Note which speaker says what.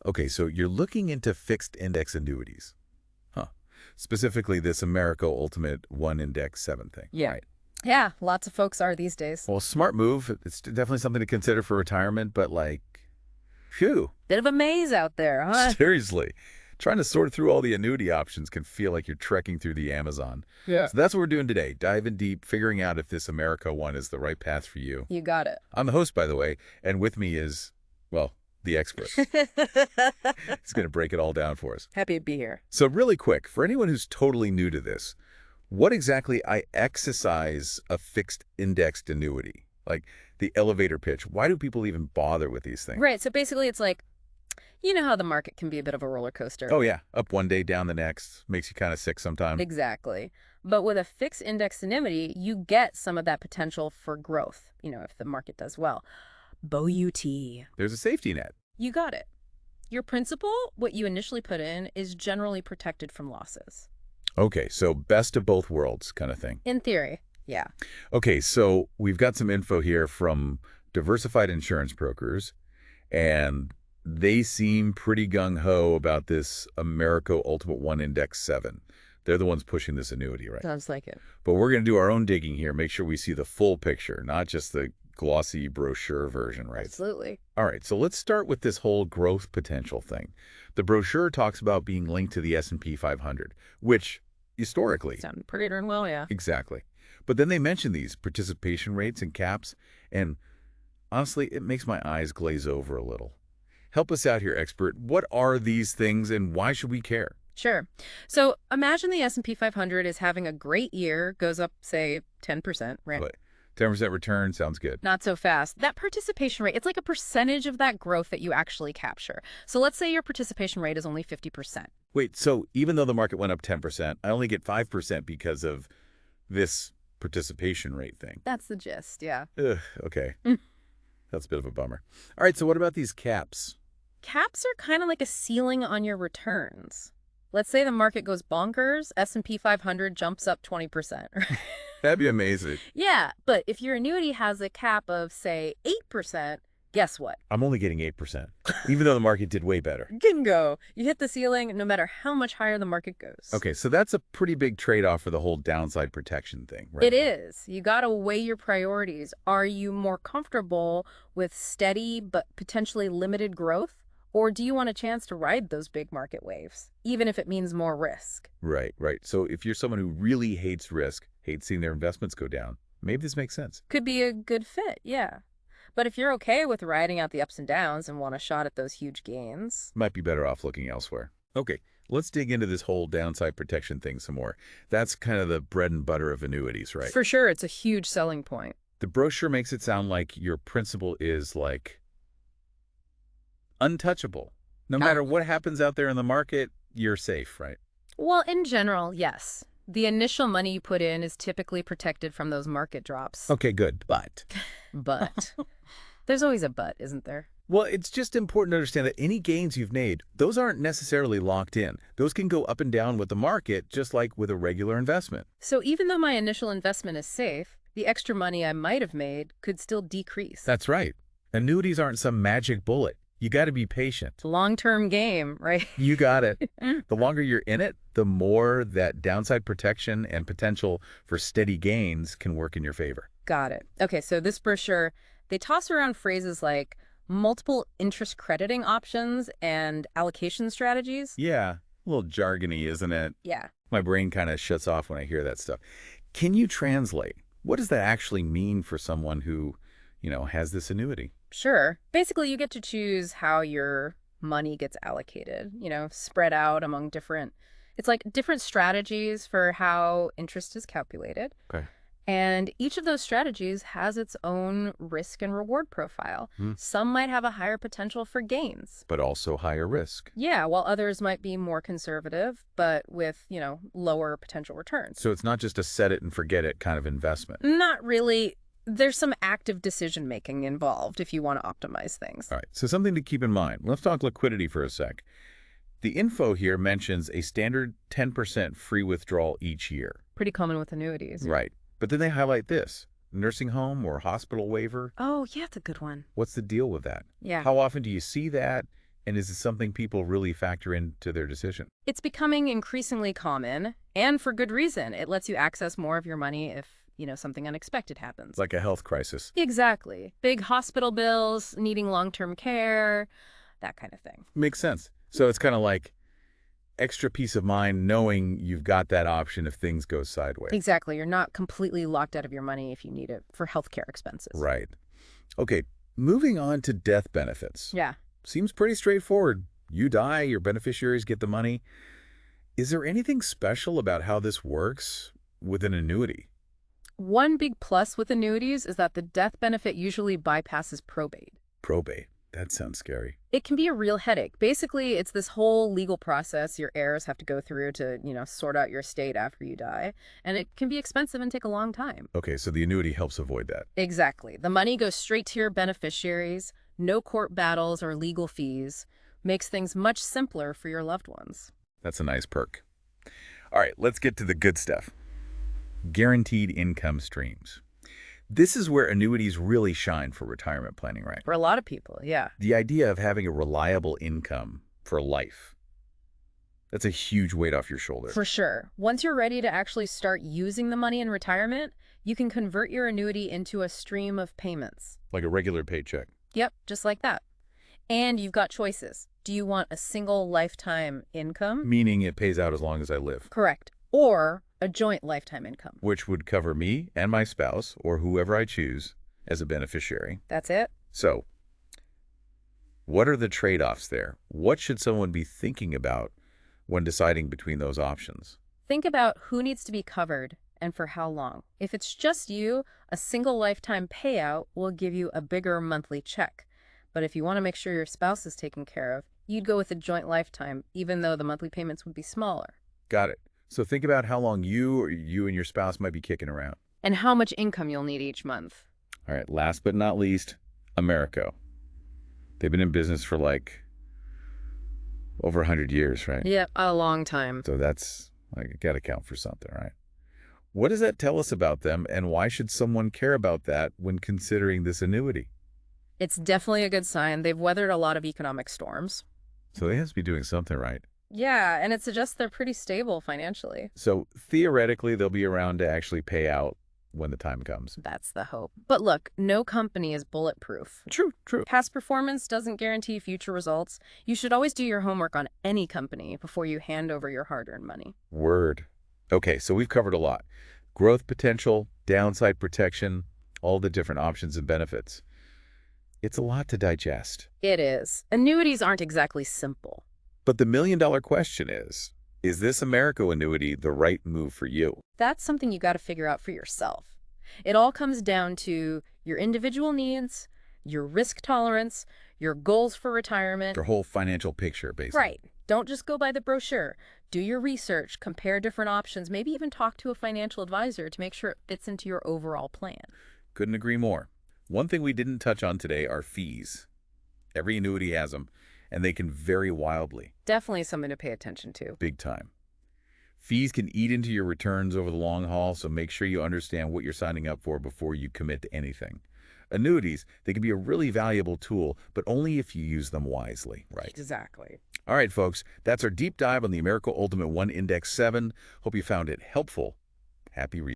Speaker 1: Okay, so you're looking into fixed index annuities. Huh. Specifically this Americo Ultimate One Index 7 thing.
Speaker 2: Yeah.
Speaker 1: Right.
Speaker 2: Yeah, lots of folks are these days.
Speaker 1: Well, smart move. It's definitely something to consider for retirement, but like, phew.
Speaker 2: Bit of a maze out there, huh?
Speaker 1: Seriously. Trying to sort through all the annuity options can feel like you're trekking through the Amazon.
Speaker 2: Yeah.
Speaker 1: So that's what we're doing today, diving deep, figuring out if this America one is the right path for you.
Speaker 2: You got it.
Speaker 1: I'm the host, by the way, and with me is, well, the expert. He's going to break it all down for us.
Speaker 2: Happy to be here.
Speaker 1: So really quick, for anyone who's totally new to this, what exactly I exercise a fixed indexed annuity? Like the elevator pitch. Why do people even bother with these things?
Speaker 2: Right, so basically it's like, you know how the market can be a bit of a roller coaster.
Speaker 1: Oh, yeah. Up one day, down the next. Makes you kind of sick sometimes.
Speaker 2: Exactly. But with a fixed index annuity, you get some of that potential for growth, if the market does well. BOUT.
Speaker 1: There's a safety net.
Speaker 2: You got it. Your principal, what you initially put in, is generally protected from losses.
Speaker 1: Okay, so best of both worlds kind of thing.
Speaker 2: In theory, yeah.
Speaker 1: Okay, so we've got some info here from Diversified Insurance Brokers, and they seem pretty gung-ho about this Americo Ultimate One Index 7. They're the ones pushing this annuity, right?
Speaker 2: Sounds like it.
Speaker 1: But we're going to do our own digging here, make sure we see the full picture, not just the glossy brochure version, right?
Speaker 2: Absolutely.
Speaker 1: All right, so let's start with this whole growth potential thing. The brochure talks about being linked to the S&P 500, which historically...
Speaker 2: Sound pretty darn well, yeah.
Speaker 1: Exactly. But then they mention these participation rates and caps, and honestly, it makes my eyes glaze over a little. Help us out here, expert. What are these things and why should we care?
Speaker 2: Sure. So imagine the S&P 500 is having a great year, goes up, say, 10%, right?
Speaker 1: But 10% return sounds good.
Speaker 2: Not so fast. That participation rate, it's like a percentage of that growth that you actually capture. So let's say your participation rate is only 50%.
Speaker 1: Wait, so even though the market went up 10%, I only get 5% because of this participation rate thing?
Speaker 2: That's the gist, yeah.
Speaker 1: Ugh, okay. That's a bit of a bummer. All right, so what about these caps?
Speaker 2: Caps are kind of like a ceiling on your returns. Let's say the market goes bonkers, S&P 500 jumps up 20%.
Speaker 1: That'd be amazing.
Speaker 2: Yeah, but if your annuity has a cap of, say, 8%, guess what?
Speaker 1: I'm only getting 8%, even though the market did way better.
Speaker 2: Bingo! You hit the ceiling no matter how much higher the market goes.
Speaker 1: Okay, so that's a pretty big trade-off for the whole downside protection thing, right?
Speaker 2: It is. You got to weigh your priorities. Are you more comfortable with steady but potentially limited growth? Or do you want a chance to ride those big market waves, even if it means more risk?
Speaker 1: Right, right. So if you're someone who really hates risk, hates seeing their investments go down, maybe this makes sense.
Speaker 2: Could be a good fit, yeah. But if you're okay with riding out the ups and downs and want a shot at those huge gains...
Speaker 1: Might be better off looking elsewhere. Okay, let's dig into this whole downside protection thing some more. That's kind of the bread and butter of annuities, right?
Speaker 2: For sure, it's a huge selling point.
Speaker 1: The brochure makes it sound like your principal is like untouchable. No matter what happens out there in the market, you're safe, right?
Speaker 2: Well, in general, yes. The initial money you put in is typically protected from those market drops.
Speaker 1: Okay, good. But
Speaker 2: There's always a but, isn't there?
Speaker 1: well, it's just important to understand that any gains you've made, those aren't necessarily locked in. Those can go up and down with the market, just like with a regular investment.
Speaker 2: So even though my initial investment is safe, the extra money I might have made could still decrease.
Speaker 1: That's right. Annuities aren't some magic bullet. You got to be patient.
Speaker 2: It's a long-term game, right?
Speaker 1: You got it. The longer you're in it, the more that downside protection and potential for steady gains can work in your favor.
Speaker 2: Got it. Okay, so this brochure, they toss around phrases like multiple interest crediting options and allocation strategies.
Speaker 1: Yeah, a little jargony, isn't it?
Speaker 2: Yeah.
Speaker 1: My brain kind of shuts off when I hear that stuff. Can you translate? What does that actually mean for someone who, has this annuity?
Speaker 2: Sure. Basically, you get to choose how your money gets allocated, spread out among it's like different strategies for how interest is calculated.
Speaker 1: Okay.
Speaker 2: And each of those strategies has its own risk and reward profile. Some might have a higher potential for gains.
Speaker 1: But also higher risk.
Speaker 2: Yeah, while others might be more conservative, but with, lower potential returns.
Speaker 1: So it's not just a set it and forget it kind of investment.
Speaker 2: Not really. There's some active decision-making involved if you want to optimize things.
Speaker 1: All right, so something to keep in mind. Let's talk liquidity for a sec. The info here mentions a standard 10% free withdrawal each year.
Speaker 2: Pretty common with annuities.
Speaker 1: Right. But then they highlight this, nursing home or hospital waiver.
Speaker 2: Oh, yeah, that's a good one.
Speaker 1: What's the deal with that?
Speaker 2: Yeah.
Speaker 1: How often do you see that? And is it something people really factor into their decision?
Speaker 2: It's becoming increasingly common, and for good reason. It lets you access more of your money if, something unexpected happens.
Speaker 1: Like a health crisis.
Speaker 2: Exactly. Big hospital bills, needing long-term care, that kind of thing.
Speaker 1: Makes sense. So it's kind of like extra peace of mind knowing you've got that option if things go sideways.
Speaker 2: Exactly. You're not completely locked out of your money if you need it for healthcare expenses.
Speaker 1: Right. Okay, moving on to death benefits.
Speaker 2: Yeah.
Speaker 1: Seems pretty straightforward. You die, your beneficiaries get the money. Is there anything special about how this works with an annuity?
Speaker 2: One big plus with annuities is that the death benefit usually bypasses probate.
Speaker 1: Probate. That sounds scary.
Speaker 2: It can be a real headache. Basically, it's this whole legal process your heirs have to go through to, sort out your estate after you die. And it can be expensive and take a long time.
Speaker 1: Okay, so the annuity helps avoid that.
Speaker 2: Exactly. The money goes straight to your beneficiaries, no court battles or legal fees, makes things much simpler for your loved ones.
Speaker 1: That's a nice perk. All right, let's get to the good stuff. Guaranteed income streams. This is where annuities really shine for retirement planning, right?
Speaker 2: For a lot of people, yeah.
Speaker 1: The idea of having a reliable income for life, that's a huge weight off your shoulders.
Speaker 2: For sure. Once you're ready to actually start using the money in retirement, you can convert your annuity into a stream of payments.
Speaker 1: Like a regular paycheck.
Speaker 2: Yep, just like that. And you've got choices. Do you want a single lifetime income?
Speaker 1: Meaning it pays out as long as I live.
Speaker 2: Correct. Or a joint lifetime income.
Speaker 1: Which would cover me and my spouse, or whoever I choose, as a beneficiary.
Speaker 2: That's it.
Speaker 1: So, what are the trade-offs there? What should someone be thinking about when deciding between those options?
Speaker 2: Think about who needs to be covered and for how long. If it's just you, a single lifetime payout will give you a bigger monthly check. But if you want to make sure your spouse is taken care of, you'd go with a joint lifetime, even though the monthly payments would be smaller.
Speaker 1: Got it. So think about how long you and your spouse might be kicking around.
Speaker 2: And how much income you'll need each month.
Speaker 1: All right, last but not least, Americo. They've been in business for over 100 years, right?
Speaker 2: Yeah, a long time.
Speaker 1: So that's, got to count for something, right? What does that tell us about them, and why should someone care about that when considering this annuity?
Speaker 2: It's definitely a good sign. They've weathered a lot of economic storms.
Speaker 1: So they have to be doing something right.
Speaker 2: Yeah, and it suggests they're pretty stable financially.
Speaker 1: So theoretically, they'll be around to actually pay out when the time comes.
Speaker 2: That's the hope. But look, no company is bulletproof.
Speaker 1: True.
Speaker 2: Past performance doesn't guarantee future results. You should always do your homework on any company before you hand over your hard-earned money.
Speaker 1: Word. Okay, so we've covered a lot. Growth potential, downside protection, all the different options and benefits. It's a lot to digest.
Speaker 2: It is. Annuities aren't exactly simple.
Speaker 1: But the million-dollar question is this Americo annuity the right move for you?
Speaker 2: That's something you got to figure out for yourself. It all comes down to your individual needs, your risk tolerance, your goals for retirement.
Speaker 1: Your whole financial picture, basically.
Speaker 2: Right. Don't just go by the brochure. Do your research, compare different options, maybe even talk to a financial advisor to make sure it fits into your overall plan.
Speaker 1: Couldn't agree more. One thing we didn't touch on today are fees. Every annuity has them, and they can vary wildly.
Speaker 2: Definitely something to pay attention to.
Speaker 1: Big time. Fees can eat into your returns over the long haul, so make sure you understand what you're signing up for before you commit to anything. Annuities, they can be a really valuable tool, but only if you use them wisely, right?
Speaker 2: Exactly.
Speaker 1: All right, folks, that's our deep dive on the Americo Ultimate One Index 7. Hope you found it helpful. Happy reading.